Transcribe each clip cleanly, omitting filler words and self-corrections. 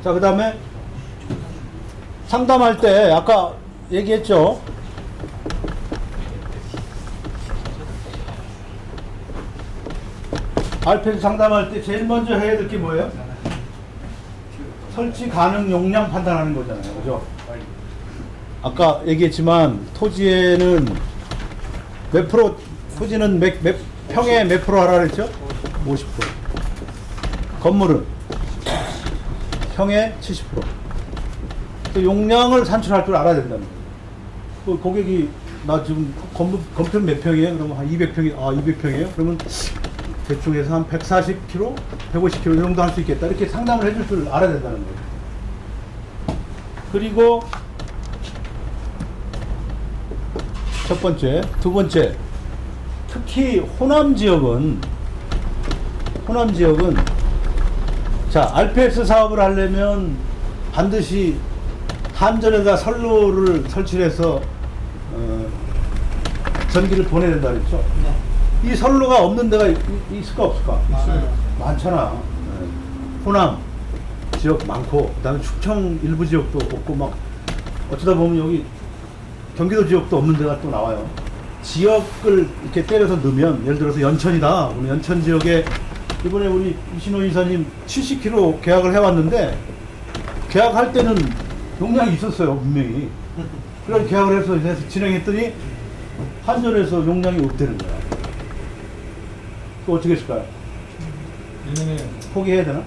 자, 그 다음에 상담할 때 아까 얘기했죠. RPS 상담할 때 제일 먼저 해야 될 게 뭐예요? 설치 가능 용량 판단하는 거잖아요. 그죠? 아까 얘기했지만 토지에는 몇 프로, 토지는 평에 몇 프로 하라 그랬죠? 50%. 건물은 평에 70%. 또 용량을 산출할 줄 알아야 된다는 거예요. 그 고객이 나 지금 건평 몇 평이에요? 그러면 한 200평이, 200평이에요? 그러면 대충 해서 한 140km, 150km 이 정도 할 수 있겠다. 이렇게 상담을 해줄 줄 알아야 된다는 거예요. 그리고 첫 번째, 두 번째, 특히 호남 지역은 자, RPS 사업을 하려면 반드시 한전에다 선로를 설치해서 전기를 보내야 된다 그랬죠? 이 선로가 없는 데가 있을까 없을까? 많잖아. 호남 지역 많고, 그 다음에 충청 일부 지역도 없고, 막 어쩌다 보면 여기 경기도 지역도 없는 데가 또 나와요. 지역을 이렇게 때려서 넣으면, 예를 들어서 연천이다. 우리 연천 지역에 이번에 우리 이신호 이사님 70km 계약을 해왔는데, 계약할 때는 용량이 있었어요, 분명히. 그래서 계약을 해서 진행했더니 한전에서 용량이 없다는 거야. 또 어떻게 했을까요? 포기해야 되나?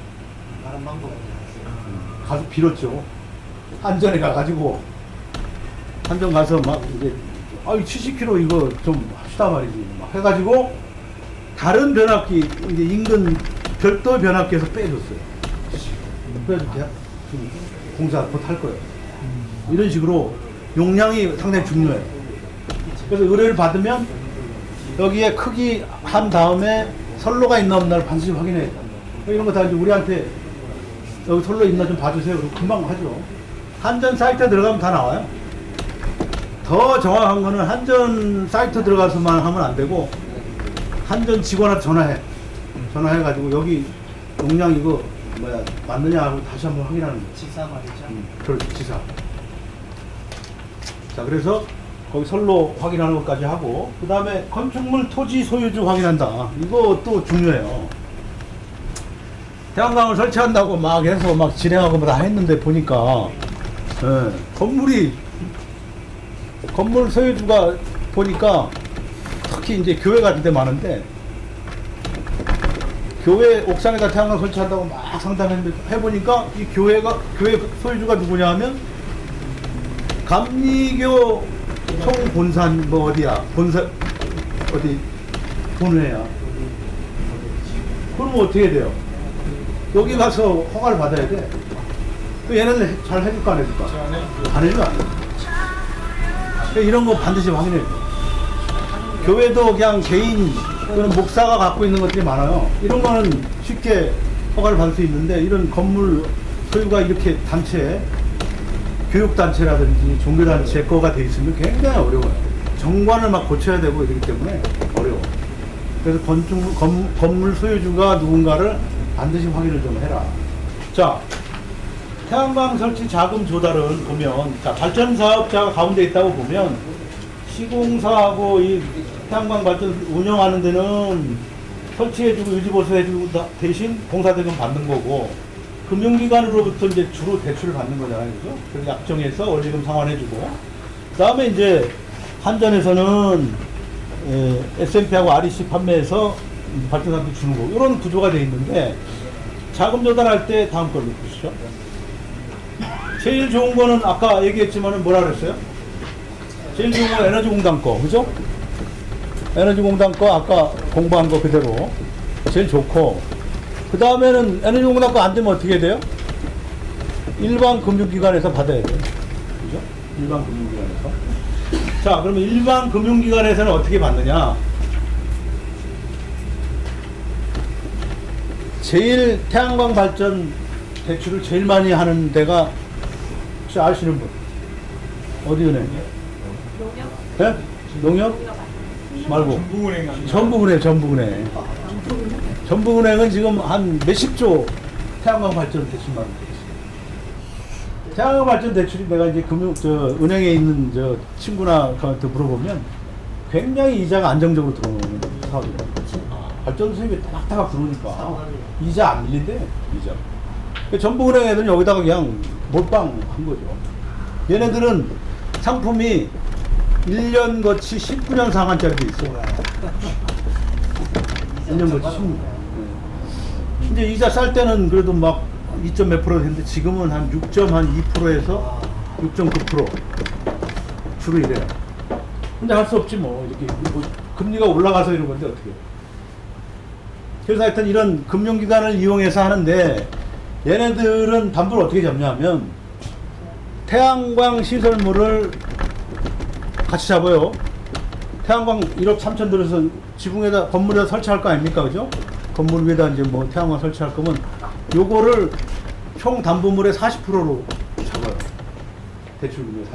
다른 방법. 가서 빌었죠. 한전에 가가지고, 한전 가서 막 이제 70km 이거 좀 합시다 말이지. 막 해가지고 다른 변압기, 이제 인근 별도 변압기에서 빼줬어요. 그래서 공사 곧 할 거예요. 이런 식으로 용량이 상당히 중요해요. 그래서 의뢰를 받으면 여기에 크기 한 다음에 선로가 있나 없나를 반드시 확인해야 돼요. 이런 거 다 이제 우리한테 여기 선로 있나 좀 봐주세요. 그럼 금방 하죠. 한전 사이트에 들어가면 다 나와요. 더 정확한 거는 한전 사이트 들어가서만 하면 안 되고, 한전 직원한테 전화해가지고 여기 용량 이거 맞느냐 하고 다시 한번 확인하는 거예요. 지사 말이죠. 그렇죠, 지사. 자, 그래서 거기 선로 확인하는 것까지 하고, 그 다음에 건축물 토지 소유주 확인한다. 이거 또 중요해요. 태양광을 설치한다고 막 해서 막 진행하고 뭐 다 했는데 보니까, 건물 소유주가 보니까 특히 이제 교회 같은 데 많은데, 교회 옥상에다 태양광 설치한다고 막 상담했는데 해보니까 이 교회 소유주가 누구냐 하면 감리교 총본산 뭐 어디야 어디 본회야. 그러면 어떻게 돼요? 여기 가서 허가를 받아야 돼. 그 얘네들 잘 해줄까 안 해줄까? 안 해줘 안 해. 이런 거 반드시 확인해야 돼. 교회도 그냥 개인 또는 목사가 갖고 있는 것들이 많아요. 이런 거는 쉽게 허가를 받을 수 있는데, 이런 건물 소유가 이렇게 단체, 교육단체라든지 종교단체 거가 돼 있으면 굉장히 어려워요. 정관을 막 고쳐야 되고 이러기 때문에 어려워. 그래서 건물 소유주가 누군가를 반드시 확인을 좀 해라. 자, 태양광 설치 자금 조달은 보면, 자, 발전 사업자가 가운데 있다고 보면, 시공사하고 이 태양광 발전 운영하는 데는 설치해주고 유지보수해주고 대신 공사대금 받는 거고, 금융기관으로부터 이제 주로 대출을 받는 거잖아요. 그죠? 그래서 약정해서 원리금 상환해주고, 그 다음에 이제 한전에서는 S&P하고 REC 판매해서 발전사한테 주는 거, 이런 구조가 되어 있는데, 자금 조달할 때 다음 걸로 보시죠. 제일 좋은 거는 아까 얘기했지만은 뭐라 그랬어요? 제일 좋은 건 에너지공단 거, 그죠? 에너지공단 거 아까 공부한 거 그대로 제일 좋고, 그 다음에는 에너지공단 거 안 되면 어떻게 돼요? 일반 금융기관에서 받아야 돼요. 그죠? 일반 금융기관에서. 자, 그러면 일반 금융기관에서는 어떻게 받느냐? 제일 태양광 발전 대출을 제일 많이 하는 데가 혹시 아시는 분? 어디 은행? 농협? 네? 농협? 말고 전북은행. 전북은행은 지금 한 몇십 조 태양광 발전 대출 받는 데 있어요. 태양광 발전 대출이 내가 이제 은행에 있는 친구나 그한테 물어보면 굉장히 이자가 안정적으로 들어오는 사업이다. 발전 수입이 따닥따닥 들어오니까 이자 안 밀린대, 이자. 전부은행 애들은 여기다가 그냥 몰빵한 거죠. 얘네들은 상품이 1년 거치 19년 상한짜리도 있어. 1년 거치 16년. 이제 이자 쌀 때는 그래도 막 2점 몇 프로 했는데 지금은 한 6.2%에서 6.9% 주로 이래요. 근데 할 수 없지 뭐. 이렇게 뭐 금리가 올라가서 이런 건데 어떻게. 그래서 하여튼 이런 금융기관을 이용해서 하는데 얘네들은 담보를 어떻게 잡냐면 태양광 시설물을 같이 잡아요. 태양광 1억 3천 들어서 지붕에다 건물에다 설치할 거 아닙니까, 그죠? 건물 위에다 이제 뭐 태양광 설치할 거면 요거를 총 담보물의 40%로 잡아요. 대출금의 40%.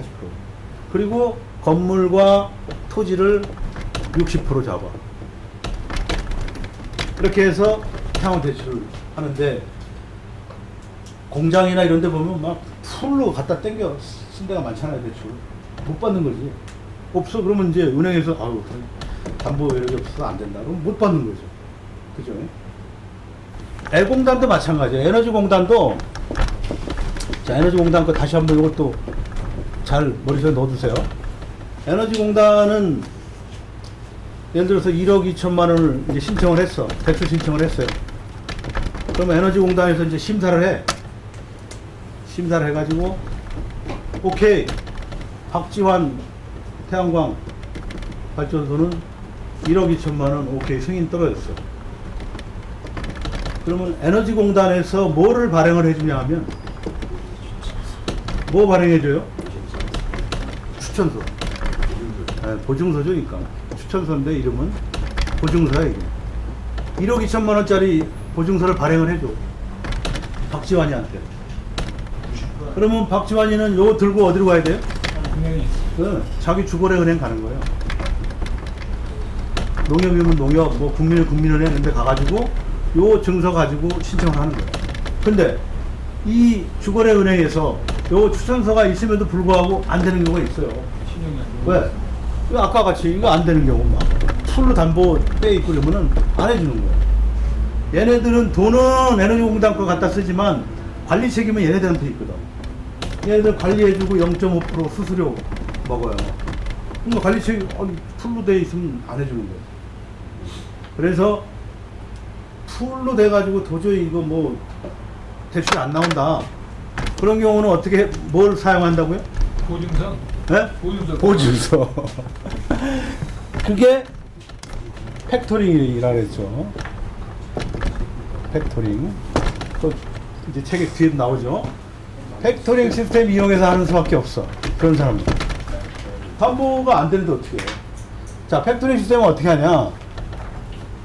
그리고 건물과 토지를 60% 잡아. 이렇게 해서 태양광 대출을 하는데 공장이나 이런 데 보면 막 풀로 갖다 땡겨 쓴 데가 많잖아요, 대출. 못 받는 거지. 없어. 그러면 이제 은행에서 아유, 담보 이력이 없어서 안 된다. 그럼 못 받는 거죠. 그죠? 애공단도 마찬가지예요. 에너지공단도 자, 에너지공단 거 다시 한번 이것도 잘 머릿속에 넣어두세요. 에너지공단은 예를 들어서 1억 2천만 원을 이제 신청을 했어. 대출 신청을 했어요. 그러면 에너지공단에서 이제 심사를 해. 심사를 해가지고 오케이, 박지환 태양광 발전소는 1억 2천만 원 오케이 승인 떨어졌어. 그러면 에너지공단에서 뭐를 발행을 해주냐 하면 뭐 발행해줘요? 추천서. 네, 보증서죠. 그러니까 추천서인데 이름은 보증서야. 이게 1억 2천만 원짜리 보증서를 발행을 해줘, 박지환이한테. 그러면 박지환이는 요거 들고 어디로 가야 돼요? 자기 주거래 은행 가는 거예요. 농협이면 농협, 뭐 국민은행 이런 데 가가지고 요 증서 가지고 신청을 하는 거예요. 근데 이 주거래 은행에서 요 추천서가 있음에도 불구하고 안 되는 경우가 있어요. 왜? 아까 같이 이거 안 되는 경우 막 풀로 담보 떼 있고 그러면은 안 해주는 거예요. 얘네들은 돈은 에너지공단 거 갖다 쓰지만 관리 책임은 얘네들한테 있거든. 얘네들 관리해주고 0.5% 수수료 먹어요. 그러니까 관리 책임 풀로 돼 있으면 안 해주는 거예요. 그래서 풀로 돼가지고 도저히 이거 뭐 대출이 안 나온다. 그런 경우는 어떻게 뭘 사용한다고요? 보증서? 네? 보증서. 그게 팩토링이라 그랬죠. 팩토링. 또 이제 책에 뒤에도 나오죠. 팩토링 시스템 이용해서 하는 수밖에 없어. 그런 사람들. 담보가 안 되는데 어떻게 해요? 자, 팩토링 시스템은 어떻게 하냐?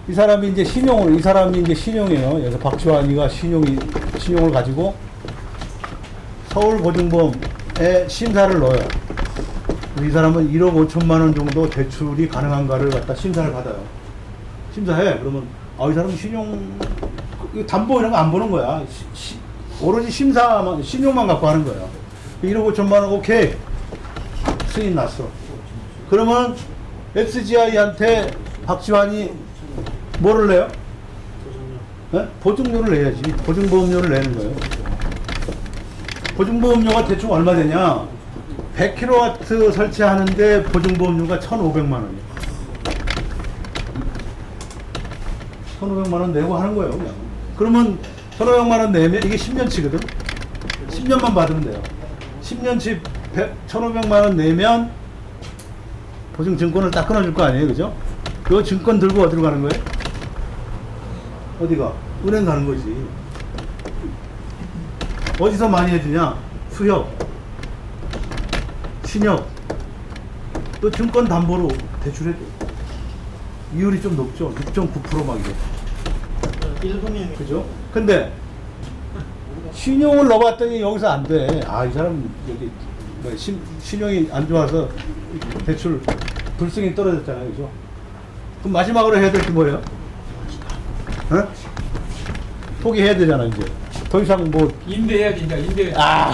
이 사람이 이제 신용이에요. 그래서 박지환이가 신용을 가지고 서울보증보험에 심사를 넣어요. 이 사람은 1억 5천만 원 정도 대출이 가능한가를 갖다 심사를 받아요. 심사해. 그러면 이 사람은 담보 이런 거 안 보는 거야. 오로지 신용만 갖고 하는 거야. 1억 5천만 원 오케이, 승인 났어. 그러면 SGI한테 박지환이 뭐를 내요? 네? 보증료를 내야지. 보증보험료를 내는 거예요. 보증보험료가 대충 얼마 되냐? 100kW 설치하는데 보증보험료가 1,500만 원이에요. 1,500만 원 내고 하는 거예요, 그냥. 그러면 1,500만 원 내면 이게 10년치거든? 10년만 받으면 돼요. 10년치 1,500만 원 내면 보증증권을 딱 끊어줄 거 아니에요, 그죠? 그 증권 들고 어디로 가는 거예요? 어디가? 은행 가는 거지. 어디서 많이 해주냐? 수협, 신협, 또 증권 담보로 대출해줘. 이율이 좀 높죠? 6.9% 막 이래. 그죠? 근데 신용을 넣어봤더니 여기서 안 돼. 이 사람 여기 신용이 안 좋아서 대출 불승이 떨어졌잖아요, 그죠? 그럼 마지막으로 해야 될 게 뭐예요? 어? 포기해야 되잖아, 이제. 더 이상 뭐 임대해야지 이제 임대. 아.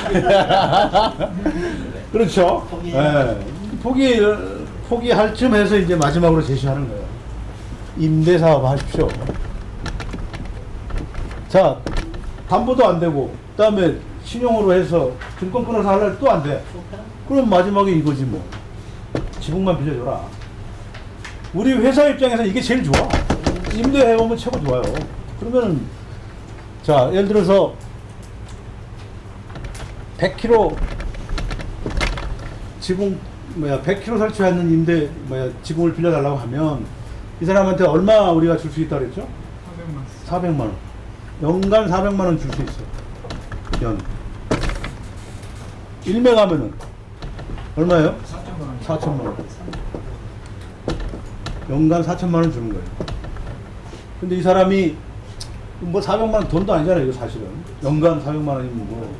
그렇죠. 포기해야지. 예. 포기할 쯤 해서 이제 마지막으로 제시하는 거예요. 임대 사업 하십시오. 자, 담보도 안 되고, 그 다음에 신용으로 해서 증권 끊어서 하려면 또 안 돼. 그럼 마지막에 이거지 뭐. 지붕만 빌려줘라. 우리 회사 입장에서 이게 제일 좋아. 임대해보면 최고 좋아요. 그러면은, 자, 예를 들어서 100km 지붕 100km 설치하는 임대 지붕을 빌려달라고 하면 이 사람한테 얼마 우리가 줄 수 있다 그랬죠? 400만 원. 연간 400만 원 줄 수 있어. 연. 1매 가면은 얼마예요? 4천만 원. 연간 4천만 원 주는 거예요. 근데 이 사람이 뭐 400만 원 돈도 아니잖아요, 이거 사실은. 연간 400만 원이면 뭐.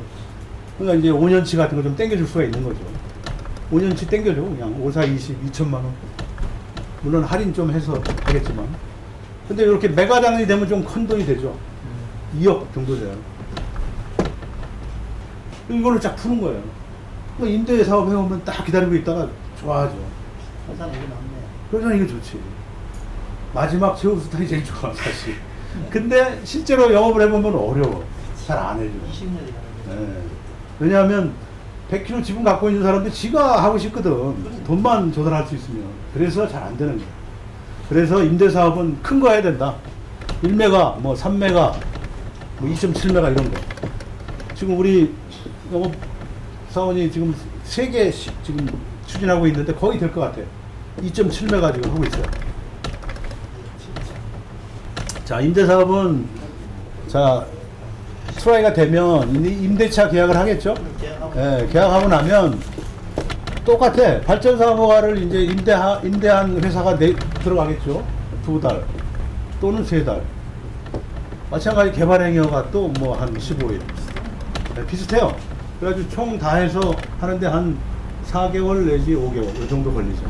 그러니까 이제 5년치 같은 거 좀 땡겨줄 수가 있는 거죠. 5년치 땡겨줘, 그냥. 5, 4, 20, 2천만 원. 물론 할인 좀 해서 하겠지만. 근데 이렇게 메가당이 되면 좀 큰 돈이 되죠. 2억 정도 돼요. 이걸로 쫙 푸는 거예요. 임대 사업 해오면 딱 기다리고 있다가 좋아하죠. 회사는 이게 낫네. 그러면 이게 좋지. 마지막 최후 수단이 제일 좋아, 사실. 근데 실제로 영업을 해보면 어려워. 잘 안 해줘. 20년이 가는 네. 왜냐하면 100km 지분 갖고 있는 사람들 지가 하고 싶거든. 돈만 조달할 수 있으면. 그래서 잘 안 되는 거야. 그래서 임대사업은 큰 거 해야 된다. 1메가, 뭐 3메가, 뭐 2.7메가 이런 거. 지금 우리 영업사원이 지금 3개 지금 추진하고 있는데 거의 될 것 같아. 2.7메가 지금 하고 있어요. 자, 임대사업은, 자, 트라이가 되면 임대차 계약을 하겠죠? 예, 계약하고 나면 똑같아. 발전사업화를 이제 임대한 회사가 들어가겠죠? 2달 또는 3달. 마찬가지 개발행위가 또 뭐 한 15일. 네, 비슷해요. 그래가지고 총 다 해서 하는데 한 4개월 내지 5개월 이 정도 걸리죠.